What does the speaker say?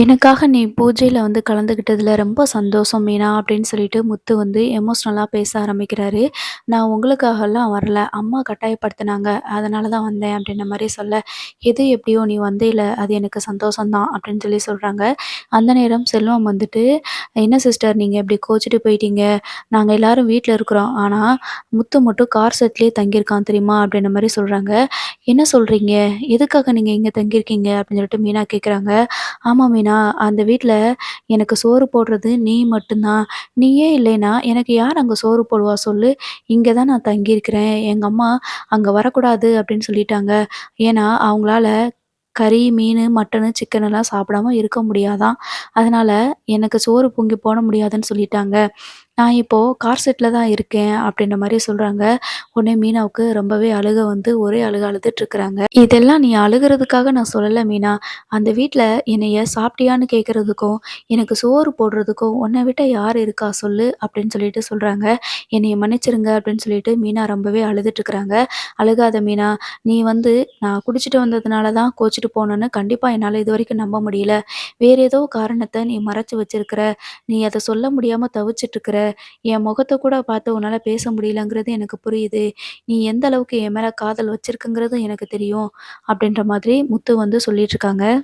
எனக்காக நீ பூஜையில கலந்துக்கிட்டதுல ரொம்ப சந்தோஷம் மீனா அப்படின்னு சொல்லிட்டு முத்து எமோஷ்னலா பேச ஆரம்பிக்கிறாரு. நான் உங்களுக்காகலாம் வரல. அம்மா கட்டாயப்படுத்துனாங்க. அதனால தான் வந்தேன் அப்படின்ற மாரி சொல்ல, எது எப்படியோ நீ வந்தீல அது எனக்கு சந்தோஷம் தான் அப்படின்னு சொல்றாங்க. அந்த நேரம் செல்வம் என்ன சிஸ்டர் நீங்க இப்படி கோச்சிட்டு போயிட்டீங்க. நாங்க எல்லாரும் வீட்ல இருக்கிறோம். ஆனா முத்து மட்டும் கார் செட்லயே தங்கியிருக்கான் தெரியுமா? அப்படின்ற மாரி சொல்றாங்க. என்ன சொல்றீங்க? எதுக்காக நீங்க இங்க தங்கியிருக்கீங்க? அப்படின்னு சொல்லிட்டு மீனா கேட்குறாங்க. ஆமா மீனா, அந்த வீட்ல எனக்கு சோறு போடுறது நீ மட்டும் தான். நீயே இல்லைன்னா, எனக்கு யார் அங்க சோறு போடுவா சொல்லு? இங்க தான் நான் தங்கியிருக்கிறேன். எங்க அம்மா அங்க வரக்கூடாது அப்படின்னு சொல்லிட்டாங்க. ஏன்னா, அவங்களால கறி, மீனு, மட்டனு, சிக்கனெல்லாம் சாப்பிடாம இருக்க முடியாதாம். அதனால எனக்கு சோறு பொங்கி போட முடியாதுன்னு சொல்லிட்டாங்க. நான் இப்போ கார் செட்ல தான் இருக்கேன் அப்படின்ற மாரி சொல்றாங்க. உடனே மீனாவுக்கு ரொம்பவே அழுக ஒரே அழுக அழுதுட்டுருக்காங்க. இதெல்லாம் நீ அழுகுறதுக்காக நான் சொல்லல மீனா. அந்த வீட்ல என்னைய சாப்பிட்டியான்னு கேட்கறதுக்கும், எனக்கு சோறு போடுறதுக்கும் உன்ன விட்டா யார் இருக்கா சொல்லு? அப்படின்னு சொல்லிட்டு சொல்றாங்க. என்னைய மன்னிச்சிருங்க அப்படின்னு சொல்லிட்டு மீனா ரொம்பவே அழுதுட்டுருக்காங்க. அழுகாத மீனா, நீ நான் குடிச்சிட்டு வந்ததுனால தான் கோச்சிட்டு போனேன்னு கண்டிப்பா என்னால இதுவரைக்கும் நம்ப முடியல. வேற ஏதோ காரணத்த நீ மறைச்சு வச்சிருக்கிற. நீ அத சொல்ல முடியாம தவிச்சிட்டுருக்கிற. என் முகத்த கூட பார்த்து உன்னால பேச முடியலங்கிறது எனக்கு புரியுது. நீ எந்த அளவுக்கு என் மேல காதல் வச்சிருக்கங்கிறதும் எனக்கு தெரியும். அப்படின்ற மாதிரி முத்து சொல்லிட்டுருக்காங்க.